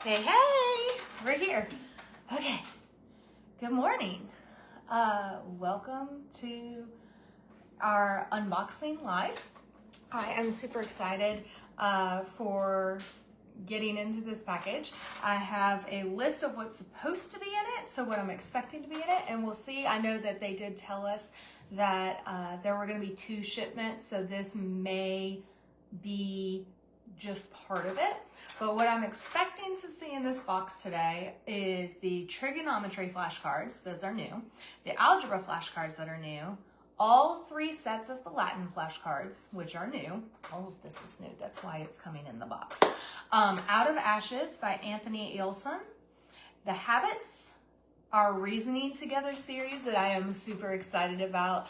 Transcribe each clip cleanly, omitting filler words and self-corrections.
Hey, hey, we're here. Okay, good morning. Welcome to our unboxing live. I am super excited for getting into this package. I have a list of what's supposed to be in it, so what I'm expecting to be in it, and we'll see. I know that they did tell us that there were going to be 2 shipments, so this may be just part of it. But what I'm expecting to see in this box today is the trigonometry flashcards, those are new, the algebra flashcards that are new, all 3 sets of the Latin flashcards, which are new. All of this is new, that's why it's coming in the box. Out of Ashes by Anthony Eilson. The Habits, our Reasoning Together series that I am super excited about.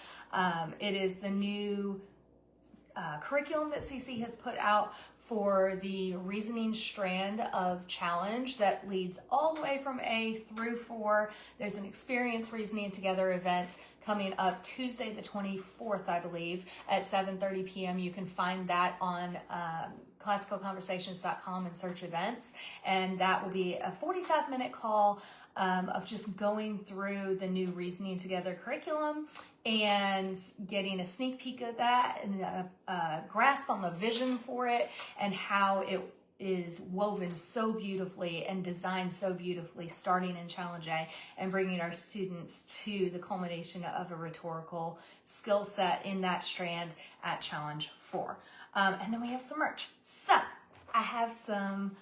It is the new curriculum that CC has put out for the reasoning strand of challenge that leads all the way from A through 4. There's an Experience Reasoning Together event coming up Tuesday the 24th, I believe, at 7:30 p.m. You can find that on classicalconversations.com and search events, and that will be a 45-minute call of just going through the new Reasoning Together curriculum and getting a sneak peek of that and a grasp on the vision for it and how it is woven so beautifully and designed so beautifully starting in Challenge A and bringing our students to the culmination of a rhetorical skill set in that strand at Challenge 4. And then we have some merch. So I have some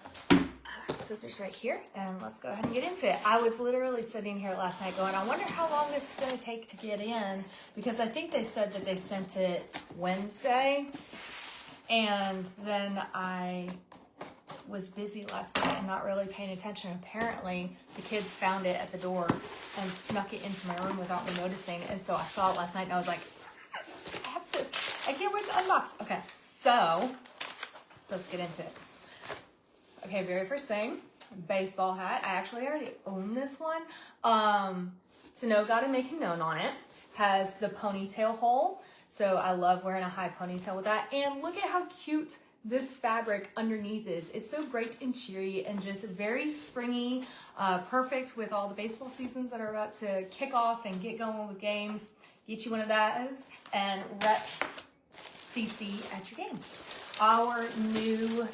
scissors right here, and let's go ahead and get into it. I was literally sitting here last night going, I wonder how long this is going to take to get in, because I think they said that they sent it Wednesday, and then I was busy last night and not really paying attention. Apparently the kids found it at the door and snuck it into my room without me noticing, and so I saw it last night and I was like, I can't wait to unbox. Okay, so let's get into it. Okay, very first thing, baseball hat. I actually already own this one. To Know God and Make Him Known on it. Has the ponytail hole. So I love wearing a high ponytail with that. And look at how cute this fabric underneath is. It's so bright and cheery and just very springy. Perfect with all the baseball seasons that are about to kick off and get going with games. Get you one of those and rep CC at your games. Our new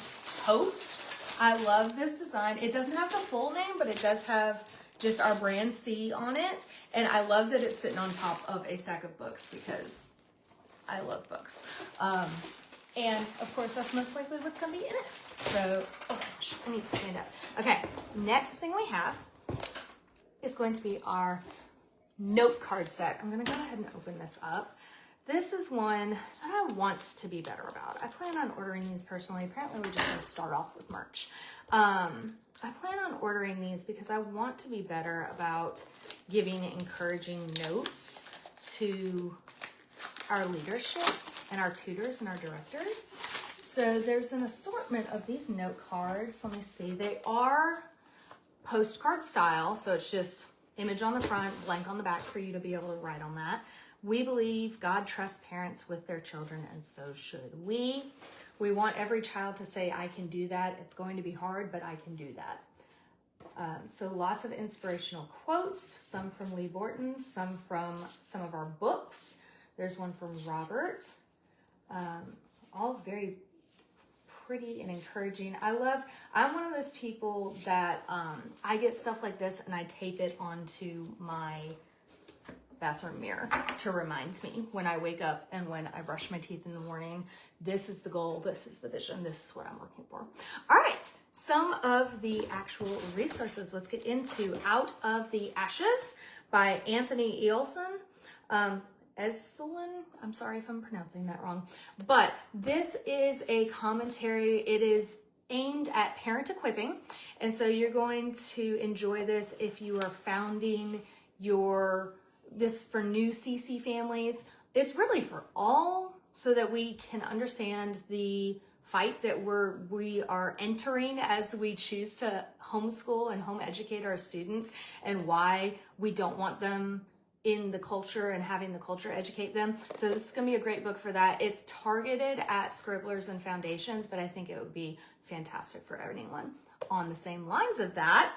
tote. I love this design. It doesn't have the full name, but it does have just our brand C on it. And I love that it's sitting on top of a stack of books because I love books. And of course, that's most likely what's going to be in it. So, oh gosh, I need to stand up. Okay, next thing we have is going to be our note card set. I'm going to go ahead and open this up. This is one that I want to be better about. I plan on ordering these personally. Apparently, we're just going to start off with merch. I plan on ordering these because I want to be better about giving encouraging notes to our leadership and our tutors and our directors. So there's an assortment of these note cards. Let me see. They are postcard style, so it's just image on the front, blank on the back for you to be able to write on that. We believe God trusts parents with their children, and so should we. We want every child to say, I can do that. It's going to be hard, but I can do that. So lots of inspirational quotes, some from Lee Borton's, some from some of our books. There's one from Robert. All very pretty and encouraging. I'm one of those people that I get stuff like this and I tape it onto my bathroom mirror to remind me when I wake up and when I brush my teeth in the morning. This is the goal, this is the vision, this is what I'm working for. All right, some of the actual resources. Let's get into Out of the Ashes by Anthony Eilson. Eselin, I'm sorry if I'm pronouncing that wrong, but this is a commentary. It is aimed at parent equipping, and so you're going to enjoy this if you are founding this for new CC families. It's really for all, so that we can understand the fight that we are entering as we choose to homeschool and home educate our students, and why we don't want them in the culture and having the culture educate them. So this is going to be a great book for that. It's targeted at scribblers and foundations, but I think it would be fantastic for anyone. On the same lines of that,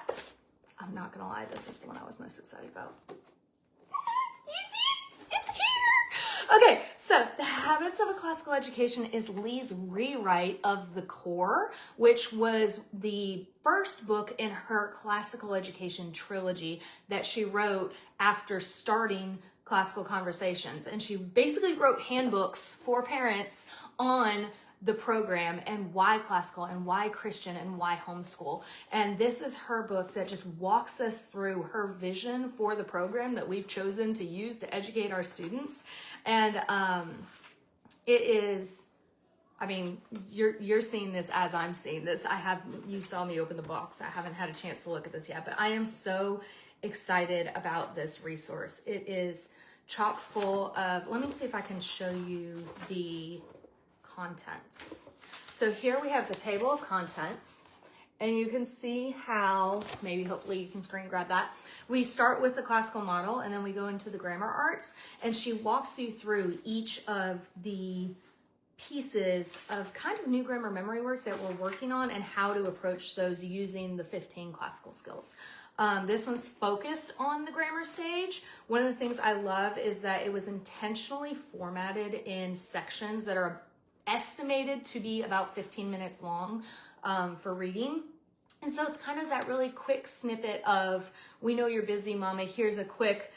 I'm not going to lie, this is the one I was most excited about. Okay, so The Habits of a Classical Education is Lee's rewrite of The Core, which was the first book in her classical education trilogy that she wrote after starting Classical Conversations. And she basically wrote handbooks for parents on the program and why classical and why Christian and why homeschool. And this is her book that just walks us through her vision for the program that we've chosen to use to educate our students. And it is, I mean, you're seeing this as I'm seeing this. You saw me open the box. I haven't had a chance to look at this yet, but I am so excited about this resource. It is chock full of, let me see if I can show you the contents. So here we have the table of contents, and you can see how, maybe hopefully you can screen grab that. We start with the classical model, and then we go into the grammar arts, and she walks you through each of the pieces of kind of new grammar memory work that we're working on and how to approach those using the 15 classical skills. This one's focused on the grammar stage. One of the things I love is that it was intentionally formatted in sections that are estimated to be about 15 minutes long for reading. And so it's kind of that really quick snippet of, we know you're busy, mama, here's a quick,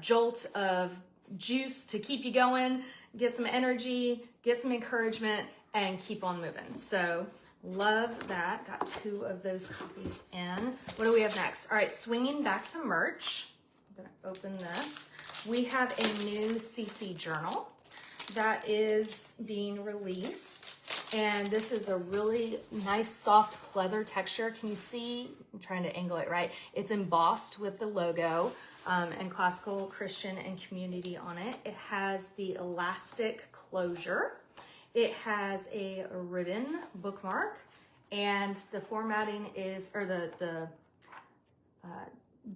jolt of juice to keep you going, get some energy, get some encouragement, and keep on moving. So love that. Got 2 of those copies in. What do we have next? All right, swinging back to merch. I'm gonna open this. We have a new CC journal that is being released, and this is a really nice soft pleather texture. Can you see? I'm trying to angle it right. It's embossed with the logo and Classical, Christian, and Community on it. It has the elastic closure. It has a ribbon bookmark, and the formatting is, or the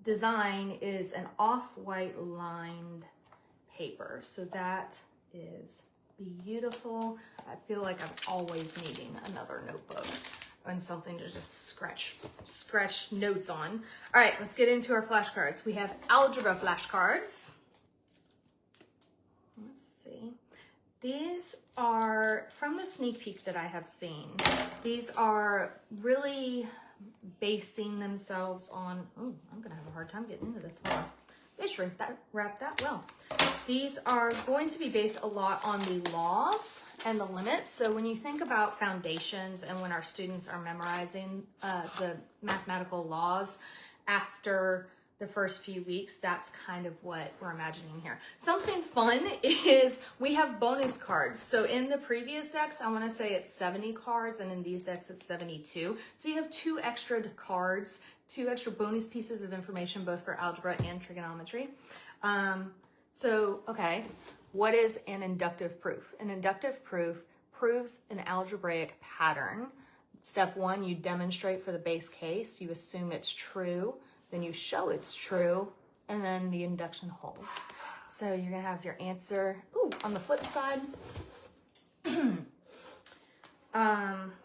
design is an off-white lined paper. So that is beautiful. I feel like I'm always needing another notebook and something to just scratch notes on. All right, let's get into our flashcards. We have algebra flashcards. Let's see. These are from the sneak peek that I have seen. These are really basing themselves on, oh, I'm gonna have a hard time getting into this one. They wrap that well. These are going to be based a lot on the laws and the limits. So when you think about foundations and when our students are memorizing the mathematical laws after the first few weeks, that's kind of what we're imagining here. Something fun is we have bonus cards. So in the previous decks, I want to say it's 70 cards, and in these decks it's 72. So you have 2 extra cards, 2 extra bonus pieces of information, both for algebra and trigonometry. Okay, what is an inductive proof? An inductive proof proves an algebraic pattern. Step 1, you demonstrate for the base case, you assume it's true, then you show it's true, and then the induction holds. So you're gonna have your answer. Ooh, on the flip side,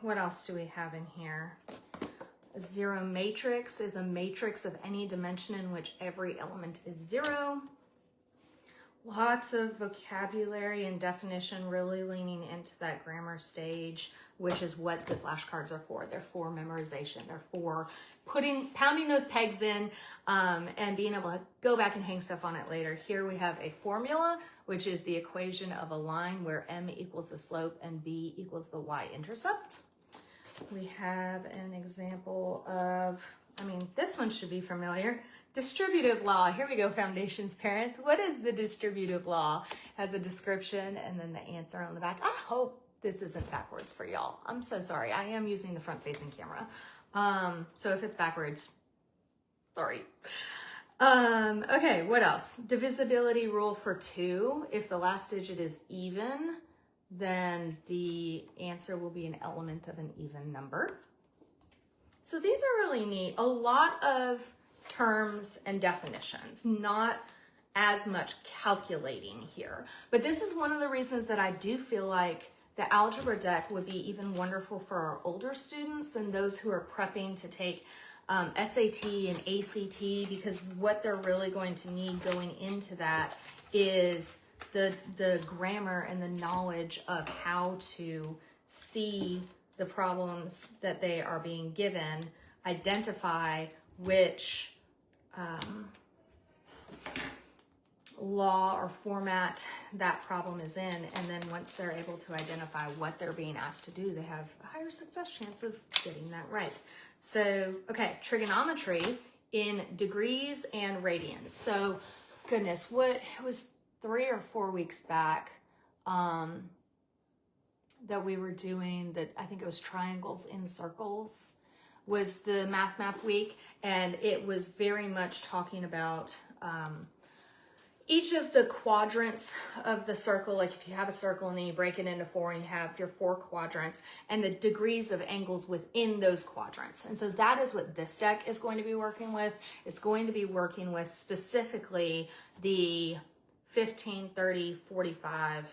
what else do we have in here? A zero matrix is a matrix of any dimension in which every element is 0. Lots of vocabulary and definition, really leaning into that grammar stage, which is what the flashcards are for. They're for memorization. They're for pounding those pegs in and being able to go back and hang stuff on it later. Here we have a formula, which is the equation of a line where m equals the slope and b equals the y-intercept. We have an example of, this one should be familiar. Distributive law. Here we go, foundations parents. What is the distributive law? It has a description and then the answer on the back. I hope this isn't backwards for y'all. I'm so sorry. I am using the front-facing camera. So if it's backwards, sorry. Okay, what else? Divisibility rule for 2. If the last digit is even, then the answer will be an element of an even number. So these are really neat. A lot of terms and definitions, not as much calculating here. But this is one of the reasons that I do feel like the algebra deck would be even wonderful for our older students and those who are prepping to take SAT and ACT, because what they're really going to need going into that is the grammar and the knowledge of how to see the problems that they are being given, identify which law or format that problem is in, and then once they're able to identify what they're being asked to do, they have a higher success chance of getting that right. So, okay, trigonometry in degrees and radians. So, goodness, it was 3 or 4 weeks back that we were doing that, I think it was triangles in circles, was the Math Map week, and it was very much talking about each of the quadrants of the circle. Like if you have a circle and then you break it into 4 and you have your 4 quadrants and the degrees of angles within those quadrants. And so that is what this deck is going to be working with. It's going to be working with specifically the 15, 30, 45,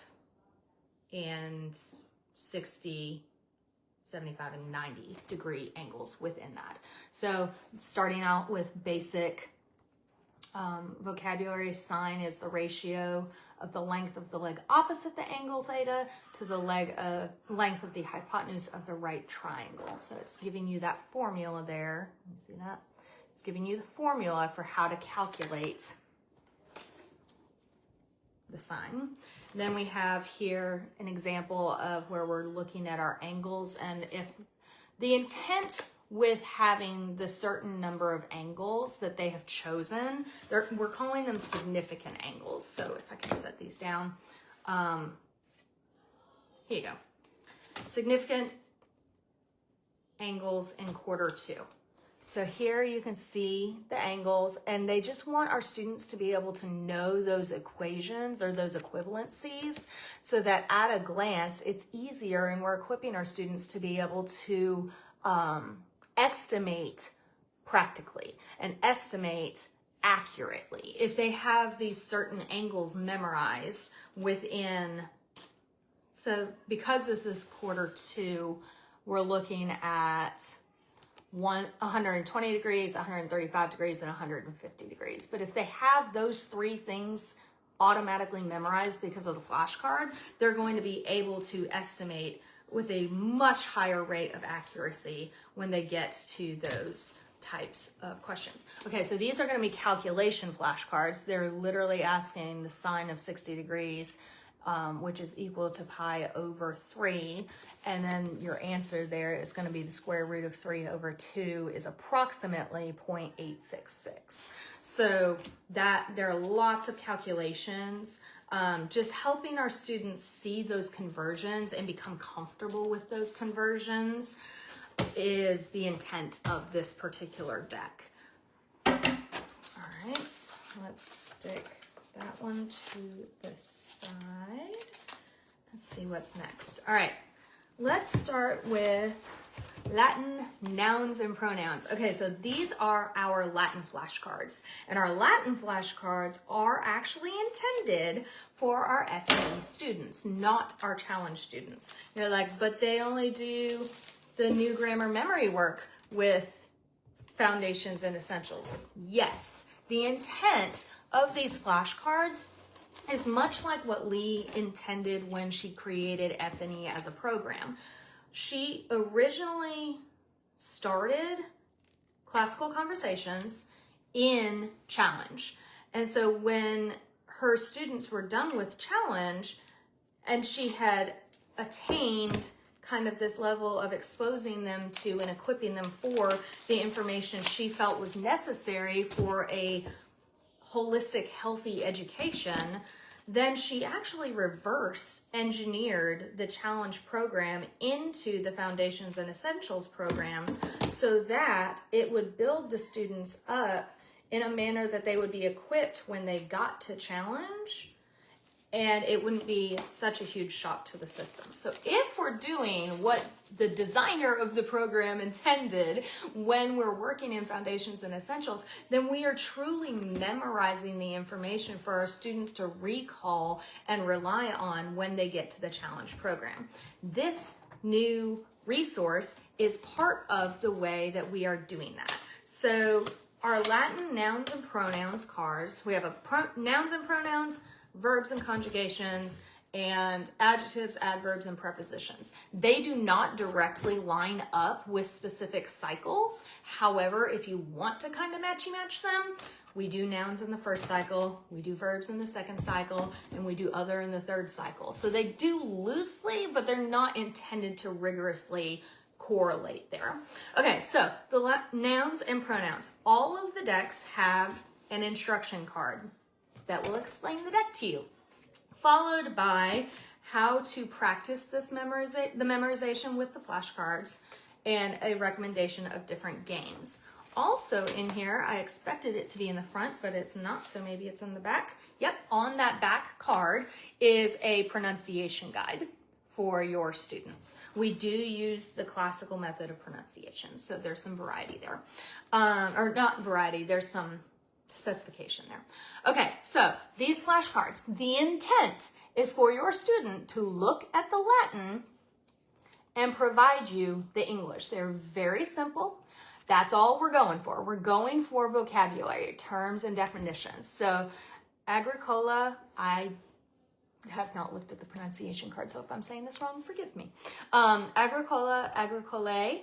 and 60, 75, and 90 degree angles within that. So starting out with basic vocabulary, sine is the ratio of the length of the leg opposite the angle theta to the length of the hypotenuse of the right triangle. So it's giving you that formula there. You see that? It's giving you the formula for how to calculate the sine. Then we have here an example of where we're looking at our angles, and if the intent with having the certain number of angles that they have chosen, we're calling them significant angles. So if I can set these down, here you go. Significant angles in quarter 2. So here you can see the angles, and they just want our students to be able to know those equations or those equivalencies so that at a glance it's easier, and we're equipping our students to be able to estimate practically and estimate accurately. If they have these certain angles memorized within, so because this is quarter 2, we're looking at 120 degrees, 135 degrees, and 150 degrees. But if they have those 3 things automatically memorized because of the flashcard, they're going to be able to estimate with a much higher rate of accuracy when they get to those types of questions. Okay, so these are going to be calculation flashcards. They're literally asking the sine of 60 degrees, which is equal to pi over 3. And then your answer there is going to be the square root of 3 over 2 is approximately 0.866. So that there are lots of calculations. Just helping our students see those conversions and become comfortable with those conversions is the intent of this particular deck. All right, let's stick that one to the side. Let's see what's next. All right, let's start with Latin nouns and pronouns. Okay, so these are our Latin flashcards, and our Latin flashcards are actually intended for our FE students, not our challenge students. You're like, but they only do the new grammar memory work with foundations and essentials. Yes, the intent of these flashcards is much like what Lee intended when she created F&E as a program. She originally started classical conversations in challenge. And so when her students were done with challenge and she had attained kind of this level of exposing them to and equipping them for the information she felt was necessary for a holistic, healthy education, then she actually reverse engineered the challenge program into the foundations and essentials programs so that it would build the students up in a manner that they would be equipped when they got to challenge and it wouldn't be such a huge shock to the system. So if we're doing what the designer of the program intended when we're working in Foundations and Essentials, then we are truly memorizing the information for our students to recall and rely on when they get to the challenge program. This new resource is part of the way that we are doing that. So our Latin nouns and pronouns cards, we have nouns and pronouns, verbs and conjugations, and adjectives, adverbs, and prepositions. They do not directly line up with specific cycles. However, if you want to kind of match them, we do nouns in the first cycle, we do verbs in the second cycle, and we do other in the third cycle. So they do loosely, but they're not intended to rigorously correlate there. Okay, so the nouns and pronouns. All of the decks have an instruction card that will explain the deck to you, followed by how to practice this memorization with the flashcards and a recommendation of different games. Also in here, I expected it to be in the front, but it's not, so maybe it's in the back. Yep, on that back card is a pronunciation guide for your students. We do use the classical method of pronunciation, so there's some variety there. Or not variety, there's some specification there. Okay, so these flashcards, the intent is for your student to look at the Latin and provide you the English. They're very simple. That's all we're going for. We're going for vocabulary, terms, and definitions. So agricola, I have not looked at the pronunciation card, so if I'm saying this wrong, forgive me. Agricola, agricolae,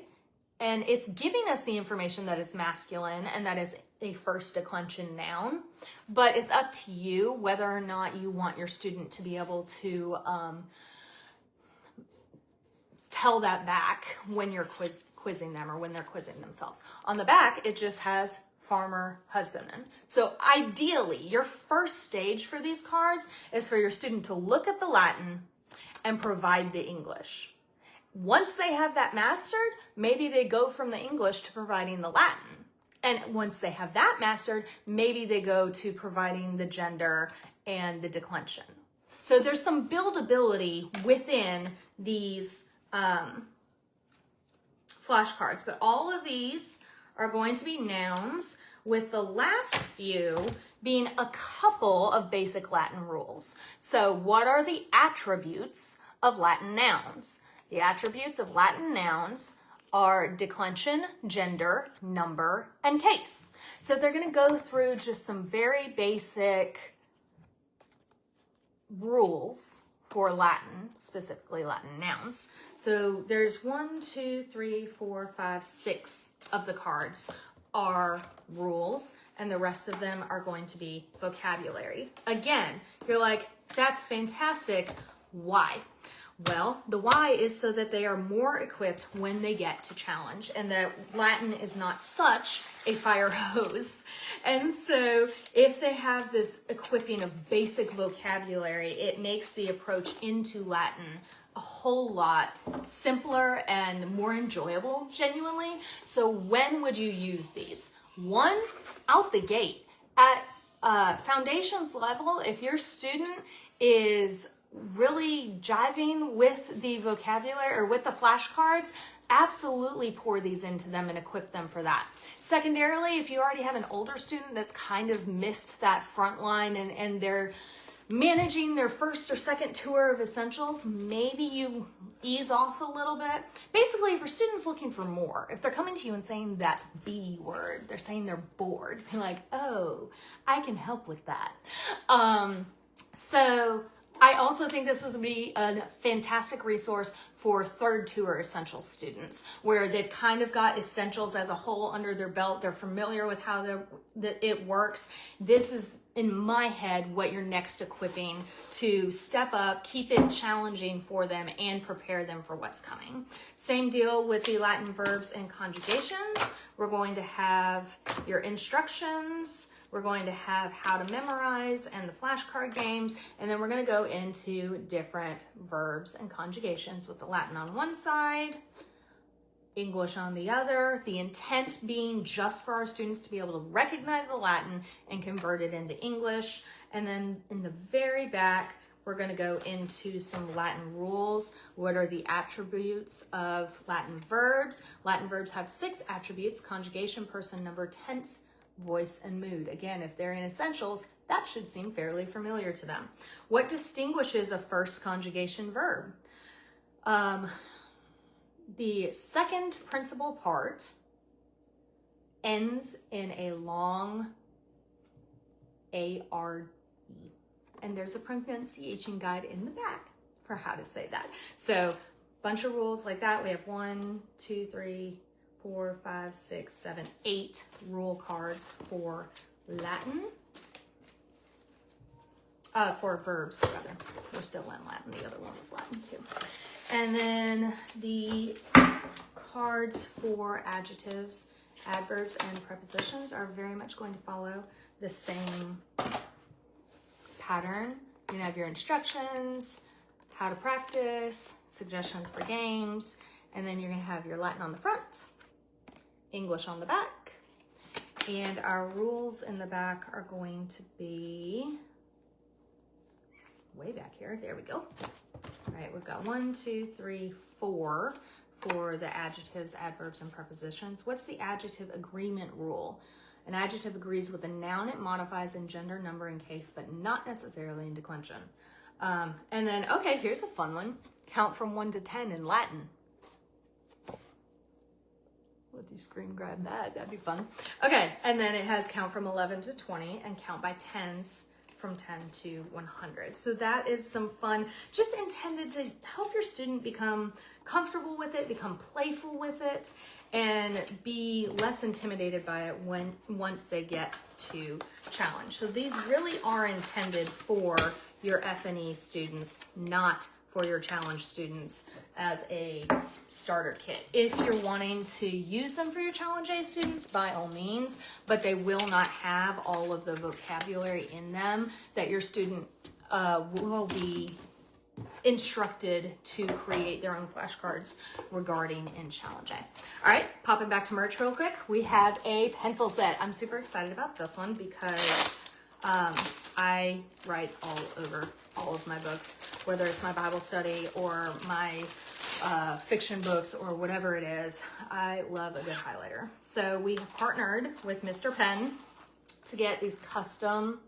and it's giving us the information that is masculine and that is a first declension noun, but it's up to you whether or not you want your student to be able to tell that back when you're quizzing them or when they're quizzing themselves. On the back, it just has farmer, husbandman. So ideally, your first stage for these cards is for your student to look at the Latin and provide the English. Once they have that mastered, maybe they go from the English to providing the Latin. And once they have that mastered, maybe they go to providing the gender and the declension. So there's some buildability within these flashcards, but all of these are going to be nouns, with the last few being a couple of basic Latin rules. So what are the attributes of Latin nouns? The attributes of Latin nouns are declension, gender, number, and case. So they're going to go through just some very basic rules for Latin, specifically Latin nouns. So there's 6 of the cards are rules, and the rest of them are going to be vocabulary. Again, you're like, that's fantastic. Why? Well, the why is so that they are more equipped when they get to challenge, and that Latin is not such a fire hose. And so if they have this equipping of basic vocabulary, it makes the approach into Latin a whole lot simpler and more enjoyable, genuinely. So when would you use these? One, out the gate. At foundations level, if your student is really jiving with the vocabulary or with the flashcards, absolutely pour these into them and equip them for that. Secondarily, if you already have an older student that's kind of missed that front line and they're managing their first or second tour of essentials, maybe you ease off a little bit. Basically, if your student's looking for more, if they're coming to you and saying that B word, they're saying they're bored, be like, oh, I can help with that. So I also think this would be a fantastic resource for third tour essentials students, where they've kind of got essentials as a whole under their belt. They're familiar with how it works. This is, in my head, what you're next equipping to step up, keep it challenging for them, and prepare them for what's coming. Same deal with the Latin verbs and conjugations. We're going to have your instructions. We're going to have how to memorize and the flashcard games, and then we're going to go into different verbs and conjugations with the Latin on one side, English on the other, the intent being just for our students to be able to recognize the Latin and convert it into English. And then in the very back, we're going to go into some Latin rules. What are the attributes of Latin verbs? Latin verbs have 6 attributes: conjugation, person, number, tense, voice, and mood. Again, if they're in essentials, that should seem fairly familiar to them. What distinguishes a first conjugation verb? The second principal part ends in a long ARD. And there's a pronunciation guide in the back for how to say that. So, bunch of rules like that. We have 1, 2, 3, 4, 5, 6, 7, 8 rule cards for Latin. For verbs, rather. We're still in Latin. The other one is Latin too. And then the cards for adjectives, adverbs, and prepositions are very much going to follow the same pattern. You're gonna have your instructions, how to practice, suggestions for games, and then you're gonna have your Latin on the front, English on the back, and our rules in the back are going to be way back here. There we go. All right, we've got 1, 2, 3, 4 for the adjectives, adverbs, and prepositions. What's the adjective agreement rule? An adjective agrees with a noun it modifies in gender, number, and case, but not necessarily in declension. And then, okay, here's a fun one. Count from 1 to 10 in Latin. Let you screen grab that. That'd be fun. Okay, and then it has count from 11 to 20 and count by tens from 10 to 100. So that is some fun, just intended to help your student become comfortable with it, become playful with it, and be less intimidated by it once they get to challenge. So these really are intended for your F&E students, not for your challenge students as a starter kit. If you're wanting to use them for your challenge A students, by all means, but they will not have all of the vocabulary in them that your student will be instructed to create their own flashcards regarding in Challenge A. All right, popping back to merch real quick. We have a pencil set. I'm super excited about this one because I write all over all of my books, whether it's my Bible study or my fiction books or whatever it is. I love a good highlighter. So we have partnered with Mr. Penn to get these custom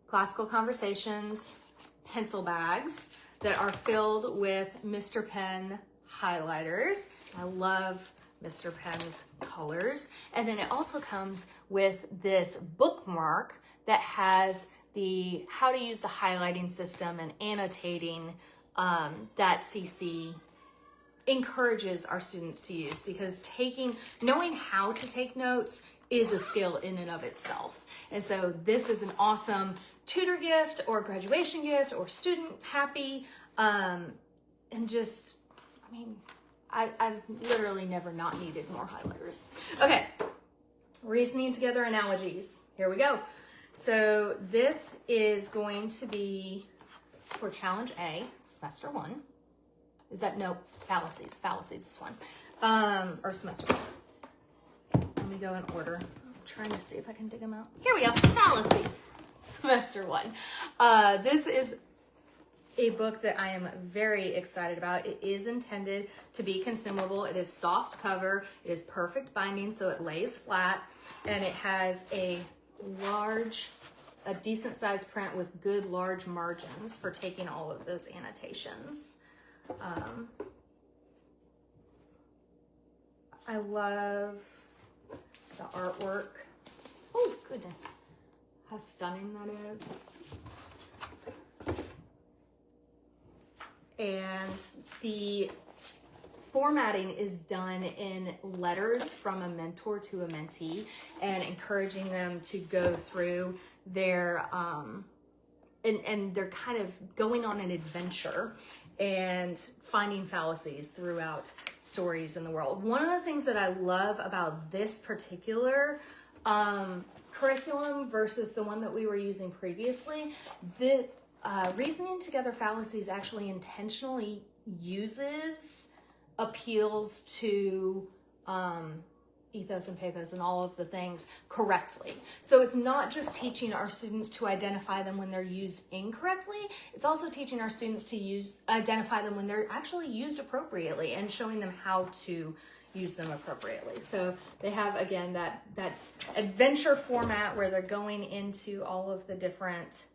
Classical Conversations pencil bags that are filled with Mr. Penn highlighters. I love Mr. Penn's colors. And then it also comes with this bookmark that has the how to use the highlighting system and annotating that CC encourages our students to use, because knowing how to take notes is a skill in and of itself. And so this is an awesome tutor gift or graduation gift or student happy, and just, I mean, I've literally never not needed more highlighters. Okay, reasoning together analogies. Here we go. So this is going to be for Challenge A, Semester 1. Is that, no, fallacies this one. Or Semester 1. Let me go in order. I'm trying to see if I can dig them out. Here we go, fallacies, Semester 1. This is a book that I am very excited about. It is intended to be consumable. It is soft cover. It is perfect binding, so it lays flat, and it has a decent sized print with good large margins for taking all of those annotations. I love the artwork. Oh goodness, how stunning that is. And the formatting is done in letters from a mentor to a mentee, and encouraging them to go through their and they're kind of going on an adventure and finding fallacies throughout stories in the world. One of the things that I love about this particular curriculum versus the one that we were using previously, the reasoning together fallacies actually intentionally uses appeals to ethos and pathos and all of the things correctly. So it's not just teaching our students to identify them when they're used incorrectly, it's also teaching our students to identify them when they're actually used appropriately and showing them how to use them appropriately. So they have, again, that adventure format where they're going into all of the different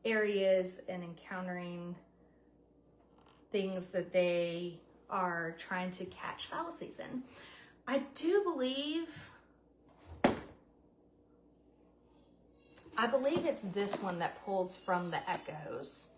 areas and encountering things that they are trying to catch fallacies in. I believe it's this one that pulls from the echoes.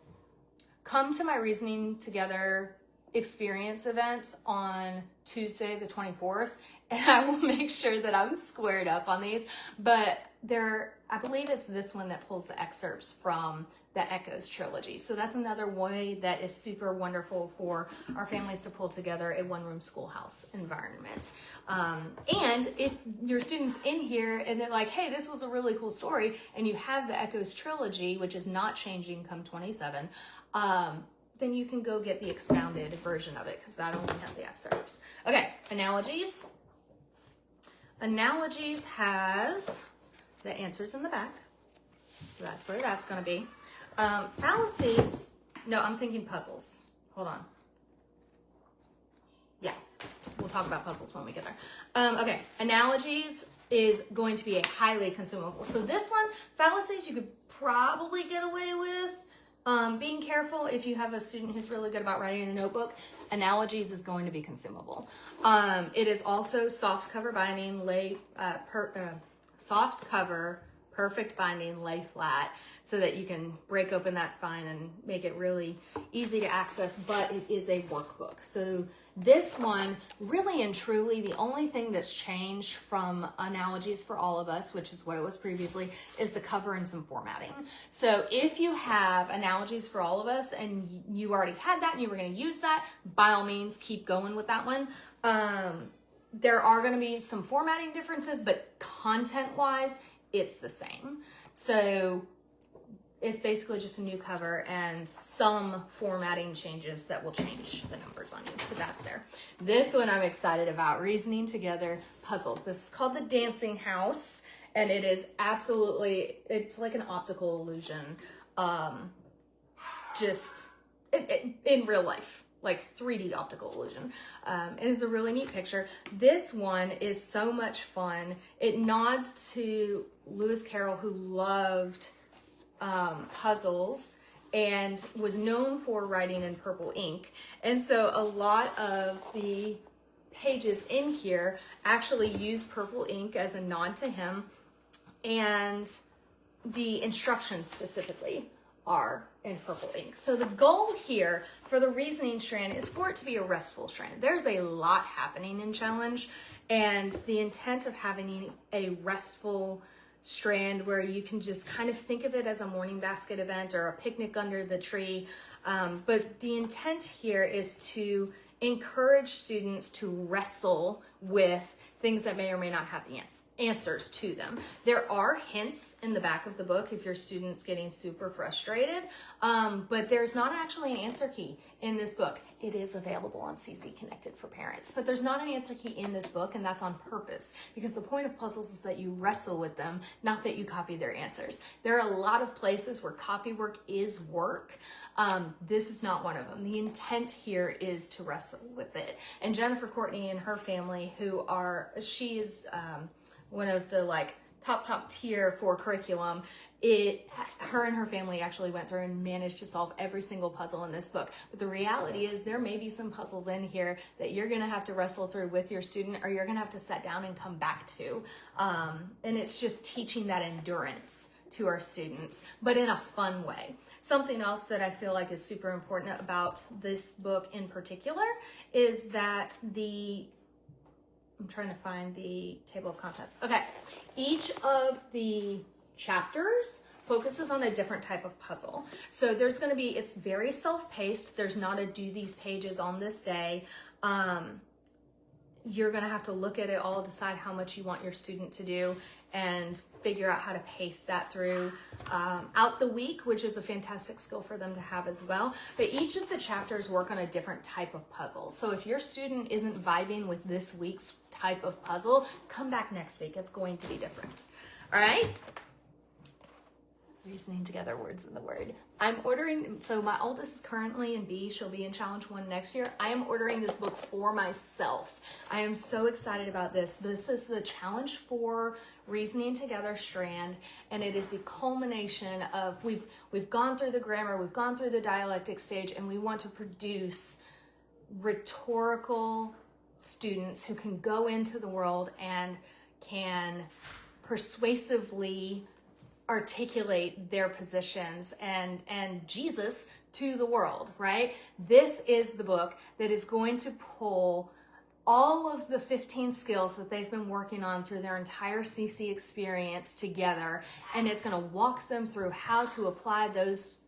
Come to my Reasoning Together experience event on Tuesday the 24th, and I will make sure that I'm squared up on these, but I believe it's this one that pulls the excerpts from the Echoes trilogy. So that's another way that is super wonderful for our families to pull together a one-room schoolhouse environment. And if your student's in here and they're like, hey, this was a really cool story, and you have the Echoes trilogy, which is not changing come 27, then you can go get the expounded version of it, because that only has the excerpts. Okay, analogies. Analogies has the answers in the back. So that's where that's going to be. Fallacies, no, I'm thinking puzzles. Hold on. Yeah, we'll talk about puzzles when we get there. Okay, analogies is going to be a highly consumable. So this one, fallacies, you could probably get away with. Being careful if you have a student who's really good about writing in a notebook. Analogies is going to be consumable. It is also soft cover binding, soft cover, perfect binding, lay flat, so that you can break open that spine and make it really easy to access, but it is a workbook. So this one, really and truly, the only thing that's changed from Analogies for All of Us, which is what it was previously, is the cover and some formatting. So if you have Analogies for All of Us and you already had that and you were going to use that, by all means, keep going with that one. There are going to be some formatting differences, but content-wise, it's the same. So it's basically just a new cover and some formatting changes that will change the numbers on you, but that's there. This one I'm excited about, Reasoning Together Puzzles. This is called The Dancing House, and it is absolutely, it's like an optical illusion, just in real life, like 3D optical illusion. It is a really neat picture. This one is so much fun. It nods to Lewis Carroll, who loved puzzles and was known for writing in purple ink. And so a lot of the pages in here actually use purple ink as a nod to him, and the instructions specifically are in purple ink. So the goal here for the reasoning strand is for it to be a restful strand. There's a lot happening in challenge, and the intent of having a restful strand where you can just kind of think of it as a morning basket event or a picnic under the tree. But the intent here is to encourage students to wrestle with things that may or may not have the answers to them. There are hints in the back of the book if your student's getting super frustrated, but there's not actually an answer key in this book. It is available on CC Connected for parents, but there's not an answer key in this book, and that's on purpose, because the point of puzzles is that you wrestle with them, not that you copy their answers. There are a lot of places where copy work is work. This is not one of them. The intent here is to wrestle with it. And Jennifer Courtney and her family, she is one of the top tier for curriculum. Her and her family actually went through and managed to solve every single puzzle in this book. But the reality is there may be some puzzles in here that you're gonna have to wrestle through with your student, or you're gonna have to sit down and come back to. And it's just teaching that endurance to our students, but in a fun way. Something else that I feel like is super important about this book in particular is that I'm trying to find the table of contents. Okay, each of the chapters focuses on a different type of puzzle. So there's going to be, it's very self-paced. There's not a do these pages on this day. you're going to have to look at it all, decide how much you want your student to do, and figure out how to pace that through out the week, which is a fantastic skill for them to have as well. But each of the chapters work on a different type of puzzle. So if your student isn't vibing with this week's type of puzzle, come back next week. It's going to be different. All right? Reasoning together, words in the word. I'm ordering, so my oldest is currently in B. She'll be in Challenge 1 next year. I am ordering this book for myself. I am so excited about this. This is the Challenge 4 Reasoning Together strand, and it is the culmination of, we've gone through the grammar, we've gone through the dialectic stage, and we want to produce rhetorical students who can go into the world and can persuasively articulate their positions and Jesus to the world, right? This is the book that is going to pull all of the 15 skills that they've been working on through their entire CC experience together, and it's going to walk them through how to apply those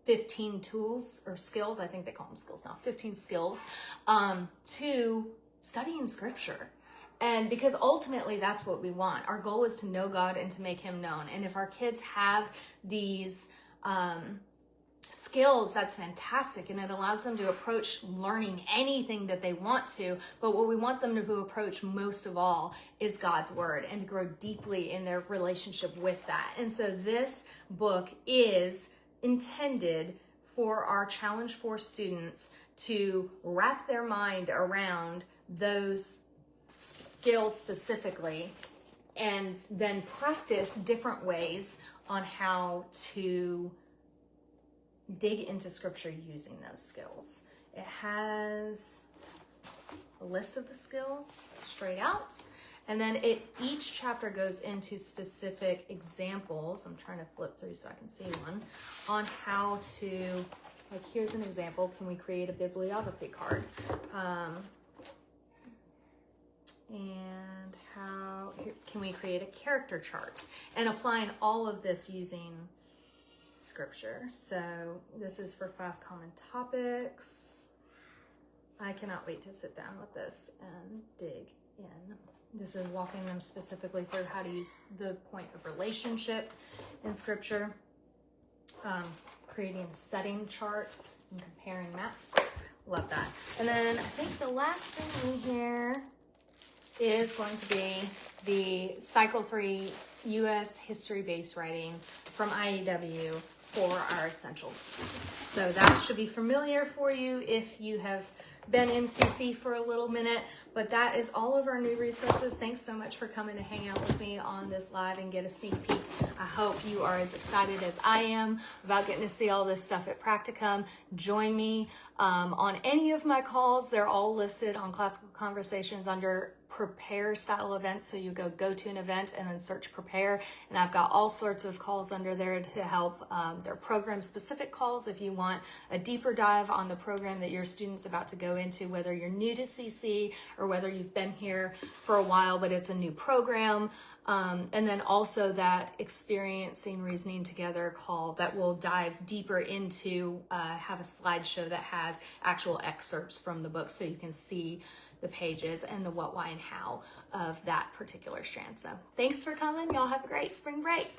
15 tools or skills, I think they call them skills now, 15 skills, to studying scripture. And because ultimately that's what we want. Our goal is to know God and to make him known. And if our kids have these skills, that's fantastic. And it allows them to approach learning anything that they want to. But what we want them to approach most of all is God's word, and to grow deeply in their relationship with that. And so this book is intended for our Challenge 4 students to wrap their mind around those skills specifically, and then practice different ways on how to dig into scripture using those skills. It has a list of the skills straight out, and then each chapter goes into specific examples. I'm trying to flip through so I can see one on how to, like, here's an example. Can we create a bibliography card? And how can we create a character chart, and applying all of this using scripture. So this is for 5 common topics. I cannot wait to sit down with this and dig in. This is walking them specifically through how to use the point of relationship in scripture, creating a setting chart and comparing maps. Love that. And then I think the last thing in here is going to be the Cycle 3 U.S. History-Based Writing from IEW for our Essentials students. So that should be familiar for you if you have been in CC for a little minute, but that is all of our new resources. Thanks so much for coming to hang out with me on this live and get a sneak peek. I hope you are as excited as I am about getting to see all this stuff at Practicum. Join me on any of my calls. They're all listed on Classical Conversations under Prepare style events. So you go to an event and then search Prepare, and I've got all sorts of calls under there to help. They're program specific calls if you want a deeper dive on the program that your student's about to go into, whether you're new to CC or whether you've been here for a while but it's a new program. And then also that Experiencing Reasoning Together call that will dive deeper into, have a slideshow that has actual excerpts from the book so you can see the pages and the what, why, and how of that particular strand. So thanks for coming. Y'all have a great spring break.